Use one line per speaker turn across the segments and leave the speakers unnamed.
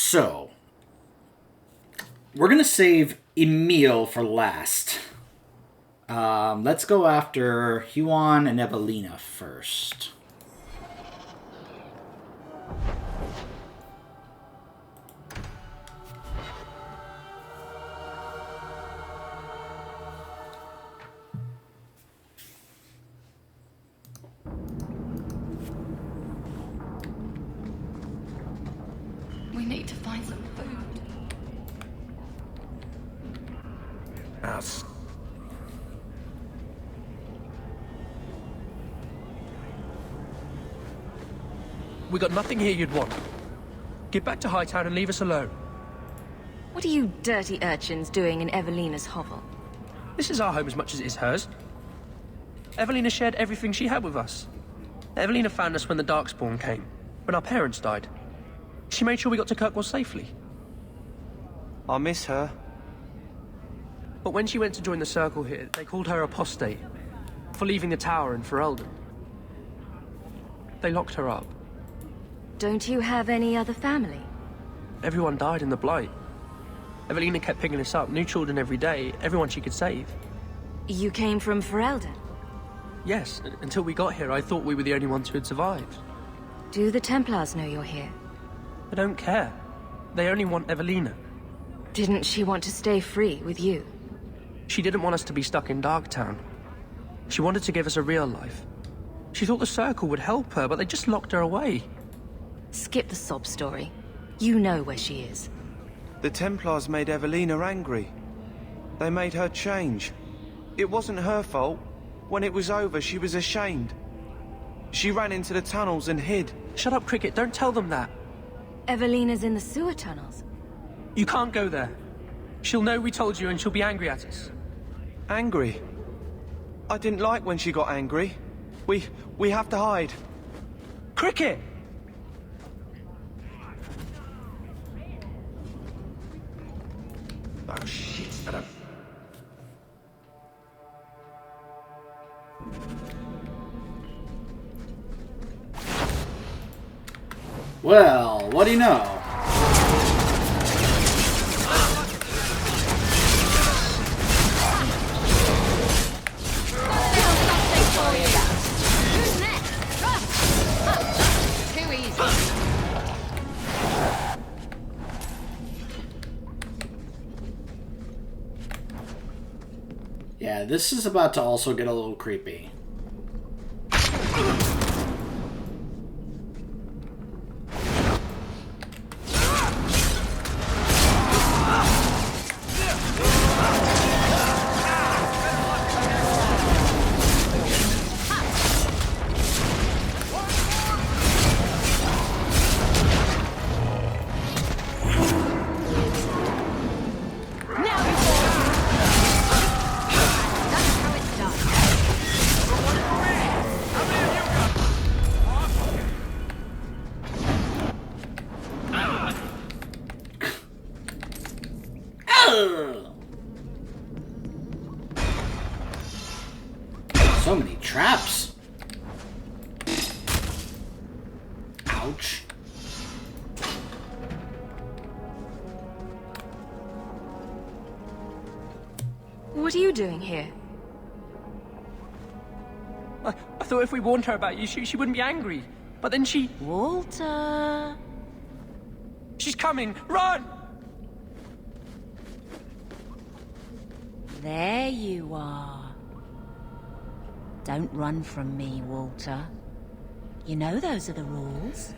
So, we're going to save Emil for last. Let's go after Huan and Evelina first.
We need to find some food.
Us. We got nothing here you'd want. Get back to Hightown and leave us alone.
What are you dirty urchins doing in Evelina's hovel?
This is our home as much as it is hers. Evelina shared everything she had with us. Evelina found us when the Darkspawn came, when our parents died. She made sure we got to Kirkwall safely.
I miss her.
But when she went to join the Circle here, they called her Apostate for leaving the tower in Ferelden. They locked her up.
Don't you have any other family?
Everyone died in the Blight. Evelina kept picking us up, new children every day, everyone she could save.
You came from Ferelden?
Yes, until we got here, I thought we were the only ones who had survived.
Do the Templars know you're here?
They don't care. They only want Evelina.
Didn't she want to stay free with you?
She didn't want us to be stuck in Darktown. She wanted to give us a real life. She thought the Circle would help her, but they just locked her away.
Skip the sob story. You know where she is.
The Templars made Evelina angry. They made her change. It wasn't her fault. When it was over, she was ashamed. She ran into the tunnels and hid.
Shut up, Cricket. Don't tell them that.
Evelina's in the sewer tunnels.
You can't go there. She'll know we told you and she'll be angry at us.
Angry? I didn't like when she got angry. We have to hide.
Cricket!
Oh, shit.
Well, what do you know?
Too easy.
Yeah, this is about to also get a little creepy. So many traps. Ouch.
What are you doing here?
I thought if we warned her about you, she wouldn't be angry. But then she...
Walter!
She's coming! Run!
There you are. Don't run from me, Walter. You know those are the rules.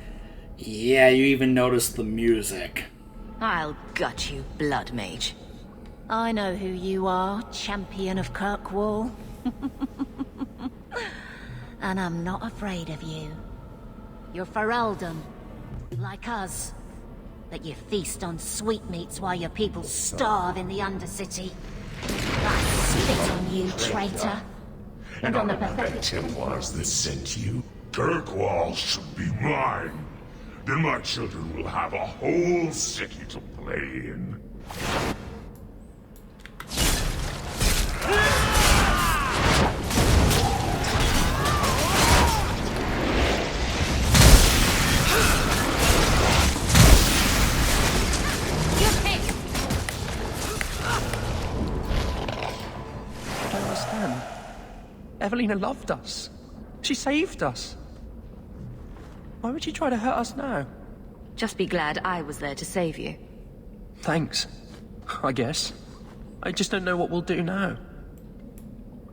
Yeah, you even noticed the music.
I'll gut you, blood mage.
I know who you are, champion of Kirkwall. And I'm not afraid of you. You're Ferelden, like us. But you feast on sweetmeats while your people starve in the Undercity. I spit on you, traitor.
And on the pathetic Templars that sent you. Kirkwall should be mine. Then my children will have a whole city to play in.
Evelina loved us. She saved us. Why would she try to hurt us now?
Just be glad I was there to save you.
Thanks, I guess. I just don't know what we'll do now.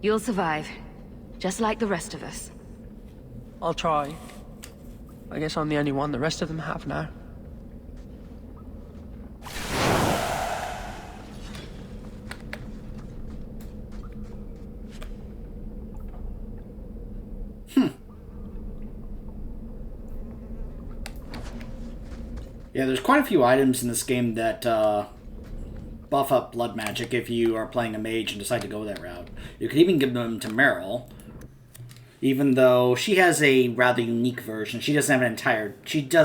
You'll survive, just like the rest of us.
I'll try. I guess I'm the only one the rest of them have now.
Yeah, there's quite a few items in this game that buff up blood magic if you are playing a mage and decide to go that route. You could even give them to Meryl, even though she has a rather unique version. She does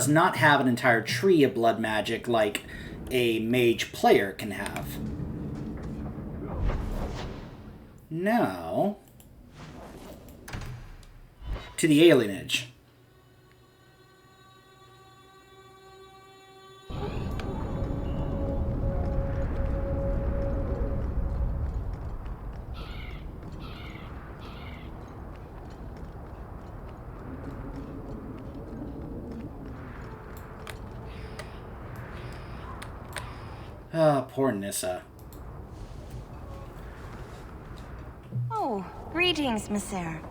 not have an entire tree of blood magic like a mage player can have. Now, to the alienage. Ah, poor Nissa.
Oh, greetings, Monsieur.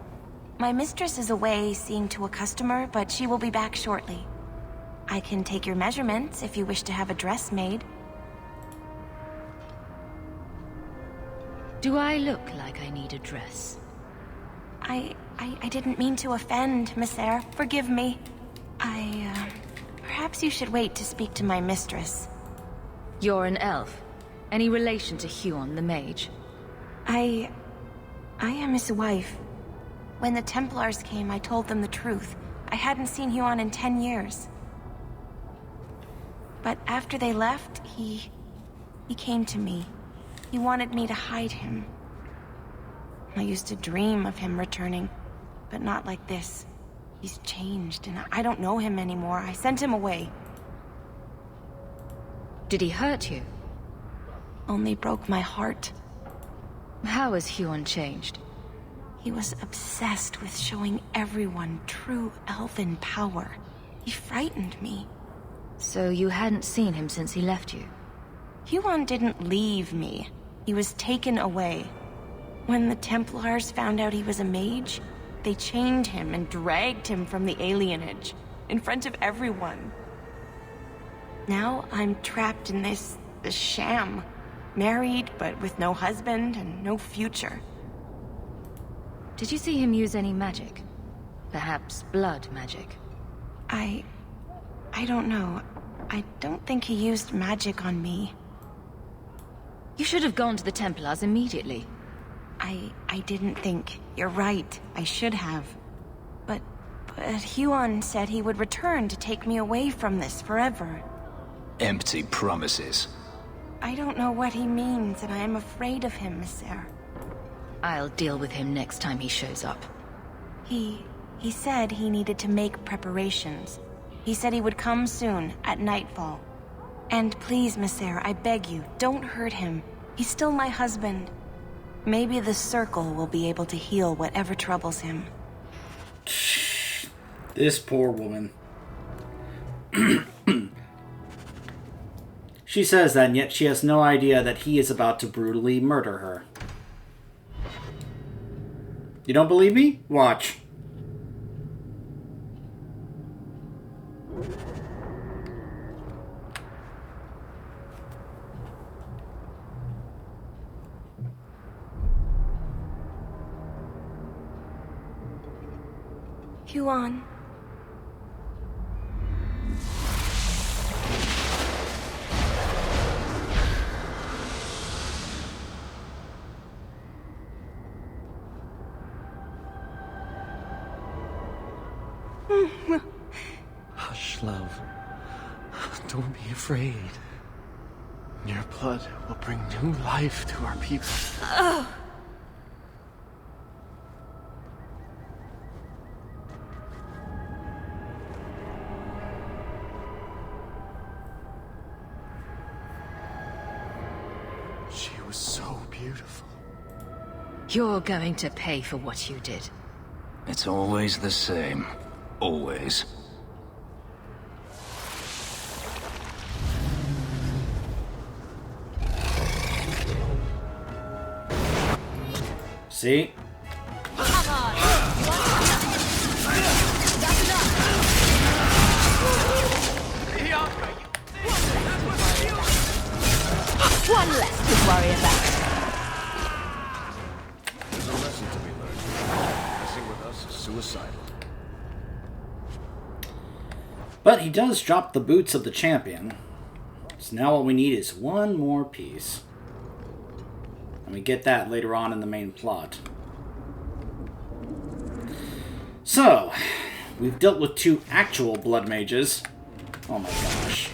My mistress is away seeing to a customer, but she will be back shortly. I can take your measurements if you wish to have a dress made.
Do I look like I need a dress?
I didn't mean to offend, Monsieur. Forgive me. Perhaps you should wait to speak to my mistress.
You're an elf. Any relation to Huon the mage?
I am his wife. When the Templars came, I told them the truth. I hadn't seen Huon in 10 years. But after they left, he came to me. He wanted me to hide him. I used to dream of him returning, but not like this. He's changed, and I don't know him anymore. I sent him away.
Did he hurt you?
Only broke my heart.
How has Huon changed?
He was obsessed with showing everyone true elven power. He frightened me.
So you hadn't seen him since he left you?
Huon didn't leave me. He was taken away. When the Templars found out he was a mage, they chained him and dragged him from the alienage, in front of everyone. Now I'm trapped in this sham. Married, but with no husband and no future.
Did you see him use any magic? Perhaps blood magic?
I don't know. I don't think he used magic on me.
You should have gone to the Templars immediately.
I didn't think. You're right. I should have. But Huon said he would return to take me away from this forever.
Empty promises.
I don't know what he means, and I am afraid of him, Monsieur.
I'll deal with him next time he shows up.
He said he needed to make preparations. He said he would come soon, at nightfall. And please, Monsieur, I beg you, don't hurt him. He's still my husband. Maybe the Circle will be able to heal whatever troubles him.
This poor woman. She says that, and yet she has no idea that he is about to brutally murder her. You don't believe me? Watch.
Huon.
Hush, love. Don't be afraid. Your blood will bring new life to our people. She was so beautiful.
You're going to pay for what you did.
It's always the same. Always.
See?
One less to worry about.
There's a lesson to be learned. Messing with us is suicidal.
But he does drop the boots of the champion. So now all we need is one more piece. And we get that later on in the main plot. So, we've dealt with 2 actual blood mages. Oh my gosh.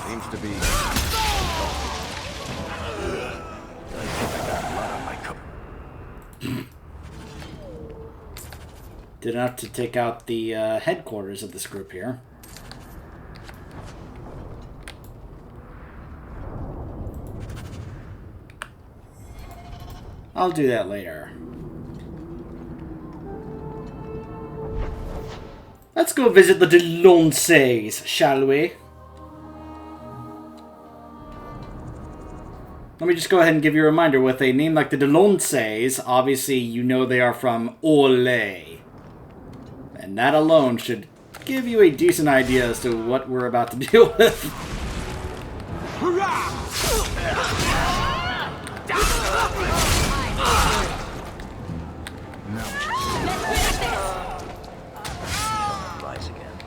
Seems to be...
Did enough to take out the headquarters of this group here. I'll do that later. Let's go visit the Delonces, shall we? Let me just go ahead and give you a reminder. With a name like the Delonces, obviously you know they are from Olay. And that alone should give you a decent idea as to what we're about to deal with.
Rise again.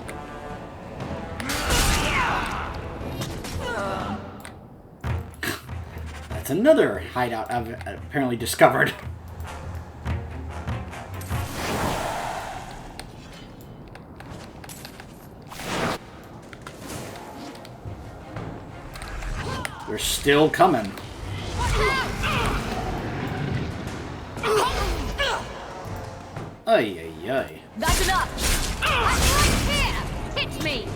That's another hideout I've apparently discovered. We're still coming. Ay, ay, ay.
That's enough! I'm right here! Hit me!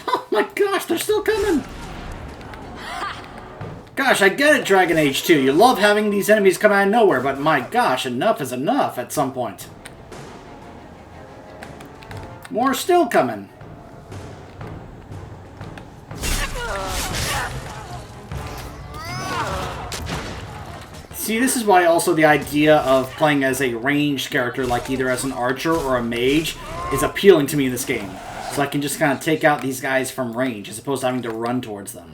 Oh my gosh, they're still coming! Gosh, I get it, Dragon Age 2. You love having these enemies come out of nowhere, but my gosh, enough is enough at some point. More still coming. See, this is why also the idea of playing as a ranged character, like either as an archer or a mage, is appealing to me in this game. So I can just kind of take out these guys from range, as opposed to having to run towards them.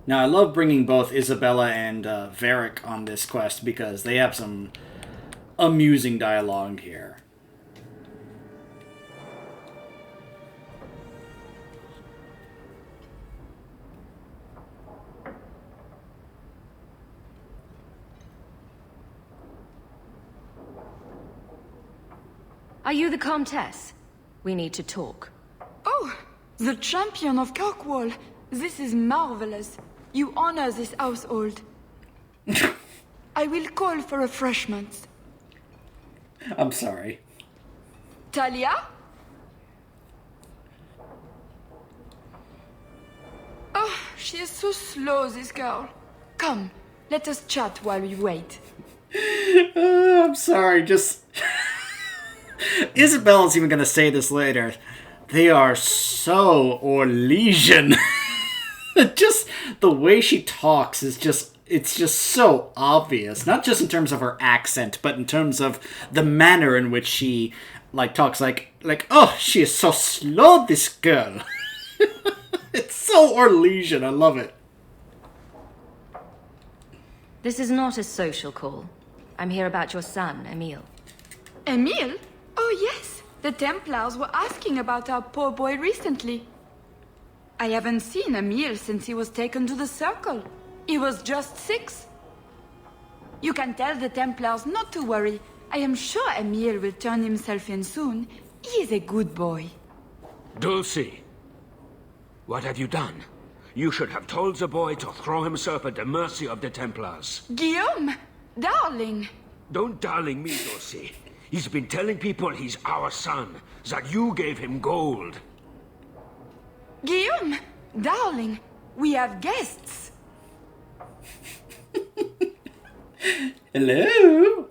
Now, I love bringing both Isabella and Varric on this quest because they have some amusing dialogue here.
Are you the Comtesse? We need to talk.
Oh, the champion of Kirkwall. This is marvelous. You honor this household. I will call for refreshments.
I'm sorry.
Talia? Oh, she is so slow, this girl. Come, let us chat while we wait.
I'm sorry, just... Isabella's even gonna say this later. They are so Orlesian. Just the way she talks is just, it's just so obvious. Not just in terms of her accent, but in terms of the manner in which she, like, talks like, oh, she is so slow, this girl. It's so Orlesian, I love it.
This is not a social call. I'm here about your son, Emile.
Emile? Oh yes, the Templars were asking about our poor boy recently. I haven't seen Emile since he was taken to the Circle. He was just 6. You can tell the Templars not to worry. I am sure Emile will turn himself in soon. He is a good boy.
Dulcie, what have you done? You should have told the boy to throw himself at the mercy of the Templars.
Guillaume, darling.
Don't darling me, Dulcie. He's been telling people he's our son, that you gave him gold.
Guillaume, darling, we have guests.
Hello?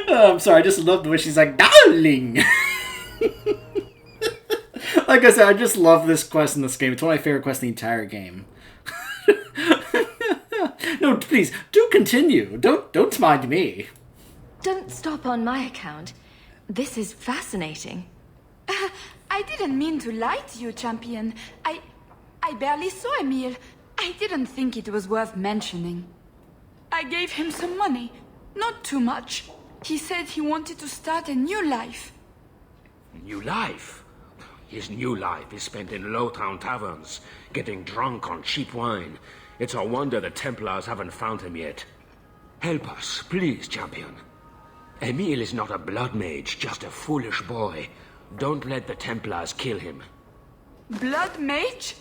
Oh, I'm sorry, I just love the way she's like, darling! Like I said, I just love this quest in this game. It's one of my favorite quests in the entire game. No, please, do continue. Don't mind me.
Don't stop on my account. This is fascinating.
I didn't mean to lie to you, champion. I barely saw Emile. I didn't think it was worth mentioning. I gave him some money. Not too much. He said he wanted to start a new life.
New life? His new life is spent in low-town taverns, getting drunk on cheap wine. It's a wonder the Templars haven't found him yet. Help us, please, champion. Emile is not a blood mage, just a foolish boy. Don't let the Templars kill him.
Blood mage?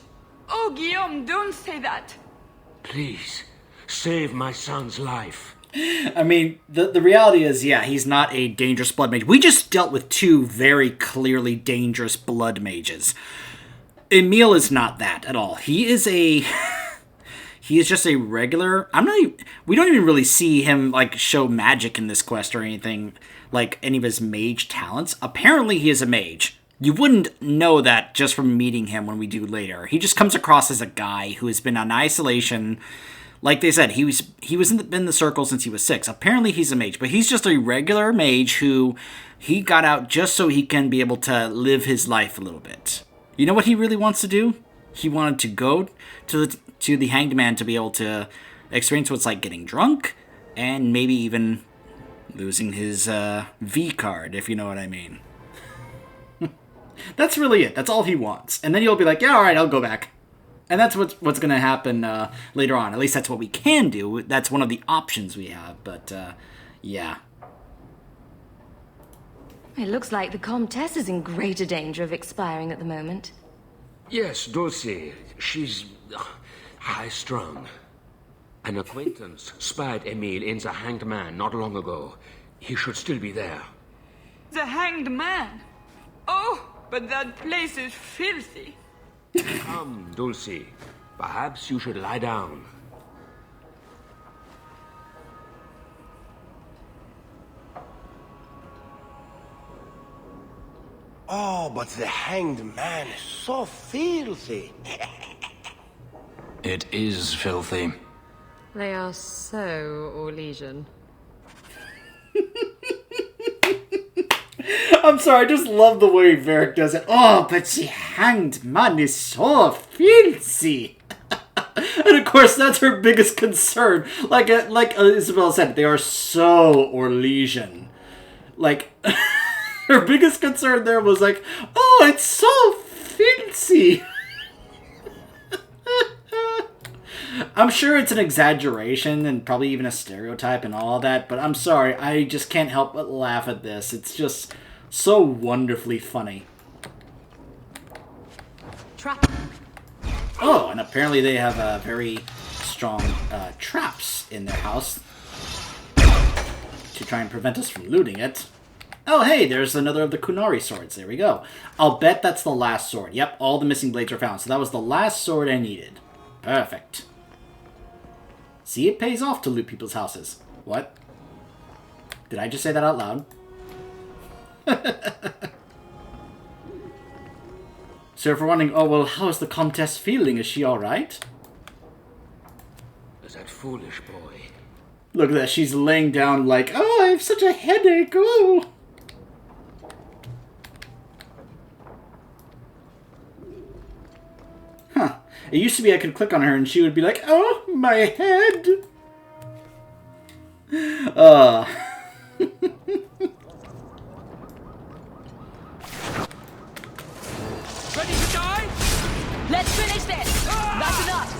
Oh, Guillaume, don't say that.
Please, save my son's life.
I mean, the reality is, yeah, he's not a dangerous blood mage. We just dealt with 2 very clearly dangerous blood mages. Emile is not that at all. He is just a regular... we don't even really see him, like, show magic in this quest or anything, like any of his mage talents. Apparently he is a mage. You wouldn't know that just from meeting him when we do later. He just comes across as a guy who has been on isolation. Like they said, he was in the circle since he was 6. Apparently he's a mage, but he's just a regular mage who he got out just so he can be able to live his life a little bit. You know what he really wants to do? He wanted to go to the Hanged Man to be able to experience what it's like getting drunk, and maybe even losing his V card, if you know what I mean. That's really it. That's all he wants. And then he'll be like, yeah, alright, I'll go back. And that's what's going to happen later on. At least that's what we can do. That's one of the options we have. But, yeah.
It looks like the Comtesse is in greater danger of expiring at the moment.
Yes, Dulcie. She's high-strung. An acquaintance spied Emile in the Hanged Man not long ago. He should still be there.
The Hanged Man? Oh, but that place is filthy.
Come, Dulcie. Perhaps you should lie down.
Oh, but the Hanged Man is so filthy.
It is filthy.
They are so Orlesian.
I'm sorry, I just love the way Varric does it. Oh, but the Hanged Man is so filthy. And of course, that's her biggest concern. Like Isabel said, they are so Orlesian. Like, her biggest concern there was like, oh, it's so filthy. I'm sure it's an exaggeration and probably even a stereotype and all that, but I'm sorry, I just can't help but laugh at this. It's just so wonderfully funny.
Trap.
Oh, and apparently they have very strong traps in their house to try and prevent us from looting it. Oh, hey, there's another of the Kunari swords. There we go. I'll bet that's the last sword. Yep, all the missing blades are found. So that was the last sword I needed. Perfect. See, it pays off to loot people's houses. What? Did I just say that out loud? So if we're wondering, oh, well, how's the Comtesse feeling? Is she alright?
That foolish boy.
Look at that, she's laying down like, oh, I have such a headache, oh! Huh. It used to be I could click on her and she would be like, oh, my head!
Ready to die?
Let's finish this! That's enough!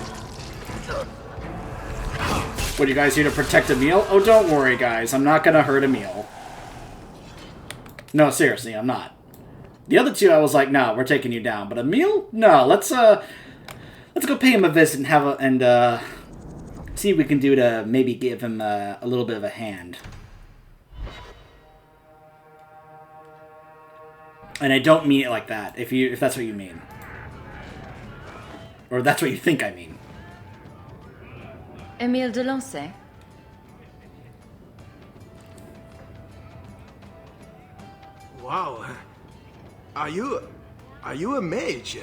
What, you guys here to protect Emil? Oh, don't worry, guys. I'm not gonna hurt Emil. No, seriously, I'm not. The other two, I was like, no, we're taking you down. But Emil? No, let's go pay him a visit and see what we can do to maybe give him a little bit of a hand. And I don't mean it like that, if that's what you mean. Or that's what you think I mean.
Emile Delancey?
Wow. Are you a mage?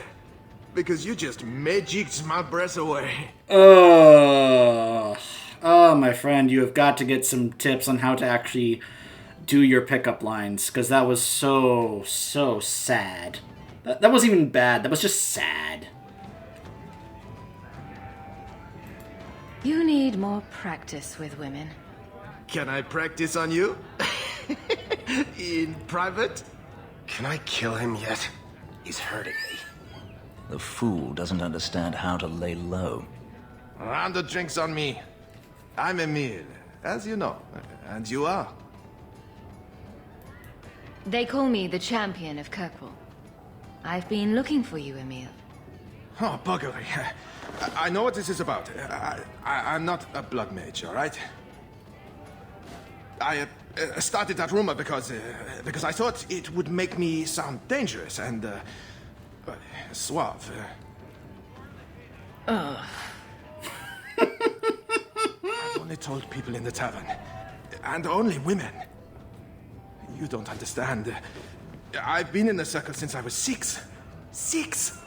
Because you just magicked my breath away.
Oh, my friend, you have got to get some tips on how to actually do your pickup lines, because that was so sad. That wasn't even bad, that was just sad.
You need more practice with women.
Can I practice on you? In private?
Can I kill him yet? He's hurting me.
The fool doesn't understand how to lay low.
Round of drinks on me. I'm Emile, as you know. And you are?
They call me the champion of Kirkwall. I've been looking for you, Emile.
Oh, buggery. I know what this is about. I'm not a blood mage, all right? I started that rumor because I thought it would make me sound dangerous and suave.
Ugh.
I've only told people in the tavern, and only women. You don't understand. I've been in the circle since I was 6. 6!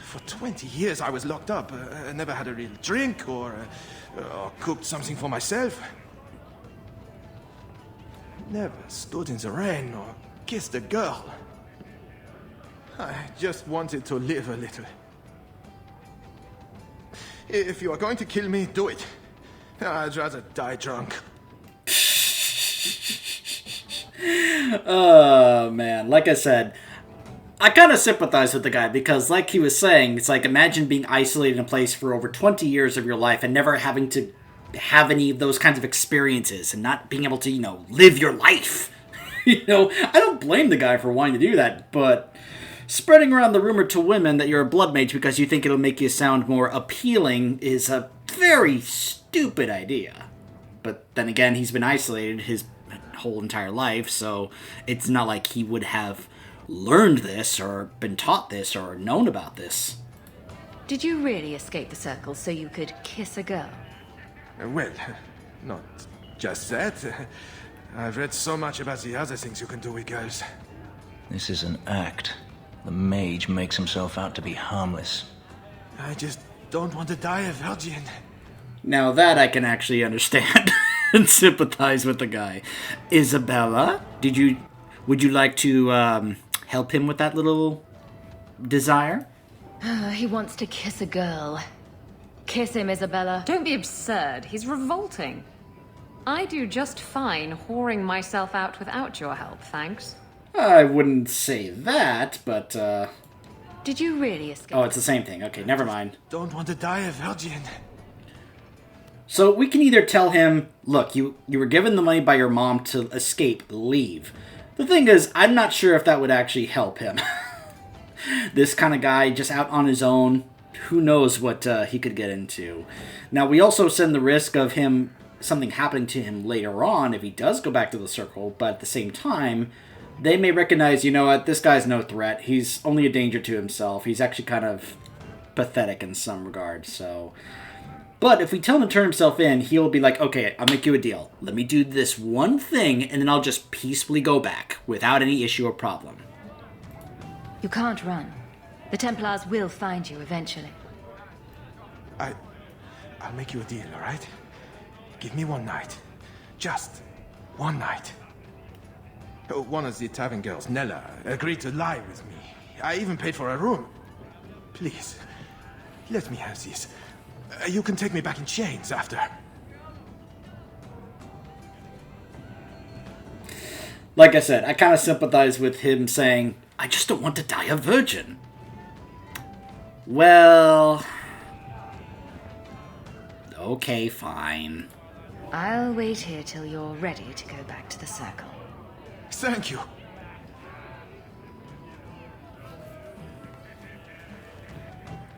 For 20 years I was locked up. I never had a real drink or cooked something for myself. Never stood in the rain or kissed a girl. I just wanted to live a little. If you are going to kill me, do it. I'd rather die drunk.
Oh, man. Like I said, I kind of sympathize with the guy because, like he was saying, it's like imagine being isolated in a place for over 20 years of your life and never having to have any of those kinds of experiences and not being able to, live your life. I don't blame the guy for wanting to do that, but spreading around the rumor to women that you're a blood mage because you think it'll make you sound more appealing is a very stupid idea. But then again, he's been isolated his whole entire life, so it's not like he would have learned this or been taught this or known about this.
Did you really escape the circle so you could kiss a girl?
Well, not just that. I've read so much about the other things you can do with girls.
This is an act. The mage makes himself out to be harmless.
I just don't want to die a virgin.
Now that I can actually understand and sympathize with the guy. Isabella, would you like to help him with that little desire?
He wants to kiss a girl. Kiss him, Isabella.
Don't be absurd. He's revolting. I do just fine whoring myself out without your help, thanks.
I wouldn't say that, but,
Did you really escape?
Oh, it's the same thing. Okay, never mind.
Don't want to die a virgin.
So we can either tell him, look, you were given the money by your mom to escape, leave. The thing is, I'm not sure if that would actually help him. This kind of guy, just out on his own, who knows what he could get into. Now, we also send the risk of something happening to him later on if he does go back to the circle, but at the same time, they may recognize, you know what, this guy's no threat. He's only a danger to himself. He's actually kind of pathetic in some regards, so... But if we tell him to turn himself in, he'll be like, okay, I'll make you a deal. Let me do this one thing, and then I'll just peacefully go back, without any issue or problem.
You can't run. The Templars will find you eventually.
I'll make you a deal, all right? Give me one night. Just one night. One of the tavern girls, Nella, agreed to lie with me. I even paid for a room. Please, let me have this. You can take me back in chains after.
Like I said, I kind of sympathize with him saying, I just don't want to die a virgin. Well... Okay, fine.
I'll wait here till you're ready to go back to the circle.
Thank you.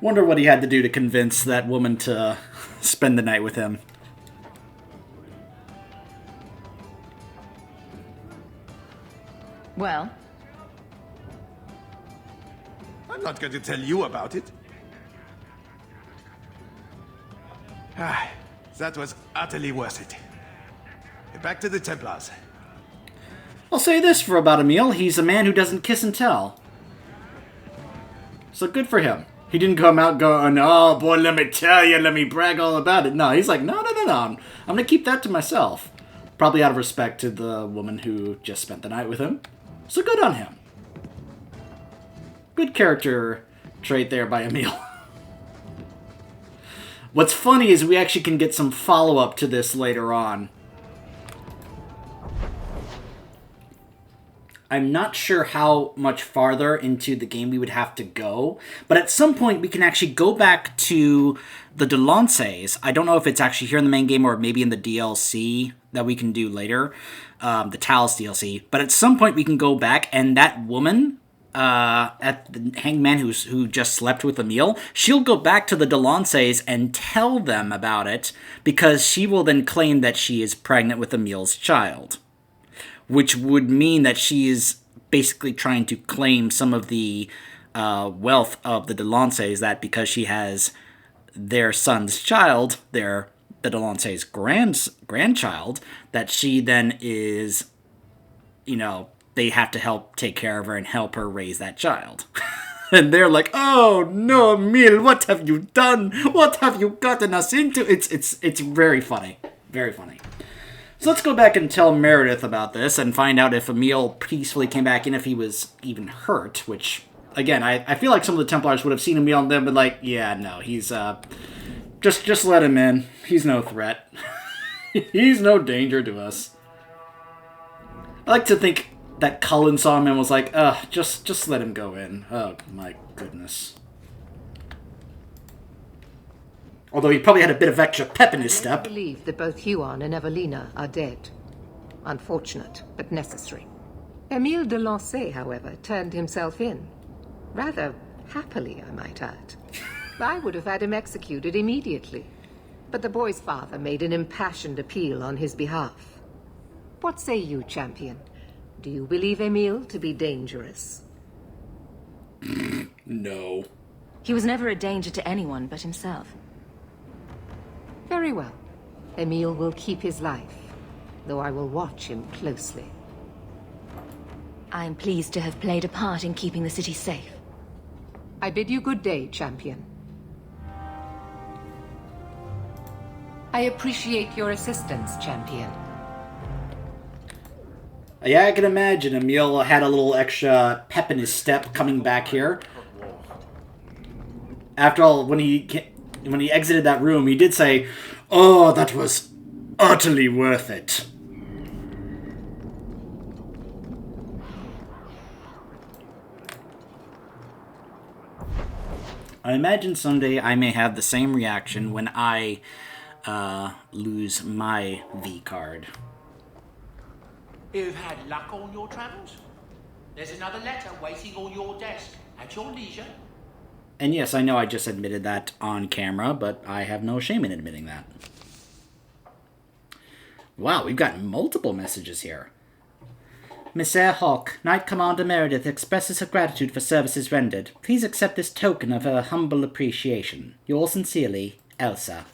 Wonder what he had to do to convince that woman to spend the night with him.
Well?
I'm not going to tell you about it. Ah, that was utterly worth it. Back to the Templars.
I'll say this for about Emil, he's a man who doesn't kiss and tell. So good for him. He didn't come out going, oh boy, let me tell you, let me brag all about it. No, he's like, no. I'm going to keep that to myself. Probably out of respect to the woman who just spent the night with him. So good on him. Good character trait there by Emil. What's funny is we actually can get some follow-up to this later on. I'm not sure how much farther into the game we would have to go, but at some point we can actually go back to the Delances. I don't know if it's actually here in the main game or maybe in the DLC that we can do later, the Talos DLC. But at some point we can go back, and that woman at the hangman who just slept with Emil, she'll go back to the Delances and tell them about it, because she will then claim that she is pregnant with Emil's child. Which would mean that she is basically trying to claim some of the wealth of the Delances, that because she has their son's child, the Delances' grandchild, that she then is, they have to help take care of her and help her raise that child. And they're like, oh no, Emil, what have you done? What have you gotten us into? It's very funny. Very funny. So let's go back and tell Meredith about this and find out if Emil peacefully came back in, if he was even hurt, which, again, I feel like some of the Templars would have seen Emil and then been like, yeah, no, he's, just let him in. He's no threat. He's no danger to us. I like to think that Cullen saw him and was like, just let him go in. Oh, my goodness. Although he probably had a bit of extra pep in his step.
I believe that both Huon and Evelina are dead. Unfortunate, but necessary. Emile de Lancey, however, turned himself in. Rather happily, I might add. I would have had him executed immediately. But the boy's father made an impassioned appeal on his behalf. What say you, champion? Do you believe Emile to be dangerous?
No.
He was never a danger to anyone but himself.
Very well. Emile will keep his life, though I will watch him closely.
I'm pleased to have played a part in keeping the city safe.
I bid you good day, champion. I appreciate your assistance, champion.
Yeah, I can imagine Emil had a little extra pep in his step coming back here. After all, when he exited that room, he did say, oh, that was utterly worth it. I imagine someday I may have the same reaction when I lose my V card.
You've had luck on your travels? There's another letter waiting on your desk at your leisure.
And yes, I know I just admitted that on camera, but I have no shame in admitting that. Wow, we've got multiple messages here. Messere Hawk, Knight Commander Meredith expresses her gratitude for services rendered. Please accept this token of her humble appreciation. Yours sincerely, Elsa.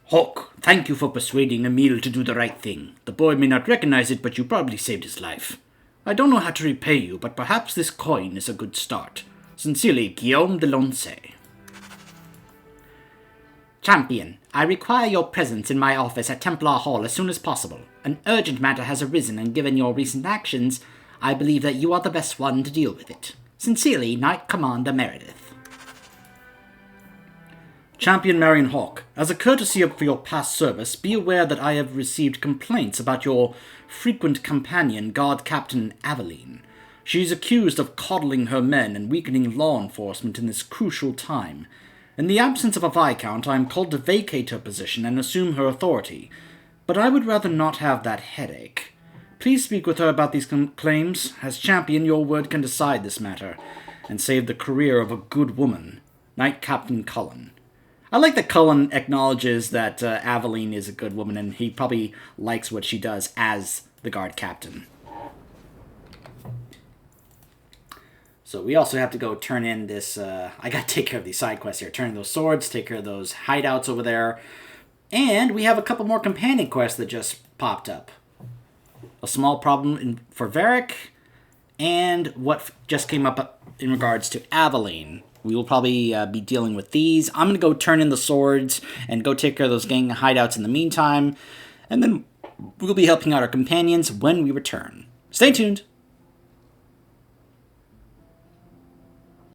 Hawk, thank you for persuading Emile to do the right thing. The boy may not recognize it, but you probably saved his life. I don't know how to repay you, but perhaps this coin is a good start. Sincerely, Guillaume de Lancey. Champion, I require your presence in my office at Templar Hall as soon as possible. An urgent matter has arisen, and given your recent actions, I believe that you are the best one to deal with it. Sincerely, Knight Commander Meredith. Champion Marion Hawk, as a courtesy for your past service, be aware that I have received complaints about your frequent companion, Guard Captain Aveline. She is accused of coddling her men and weakening law enforcement in this crucial time. In the absence of a Viscount, I am called to vacate her position and assume her authority, but I would rather not have that headache. Please speak with her about these claims. As champion, your word can decide this matter, and save the career of a good woman. Knight Captain Cullen. I like that Cullen acknowledges that Aveline is a good woman, and he probably likes what she does as the guard captain. So we also have to go turn in this, I gotta take care of these side quests here. Turn in those swords, take care of those hideouts over there. And we have a couple more companion quests that just popped up. A small problem for Varric, and what just came up in regards to Aveline. We will probably be dealing with these. I'm going to go turn in the swords and go take care of those gang hideouts in the meantime. And then we'll be helping out our companions when we return. Stay tuned.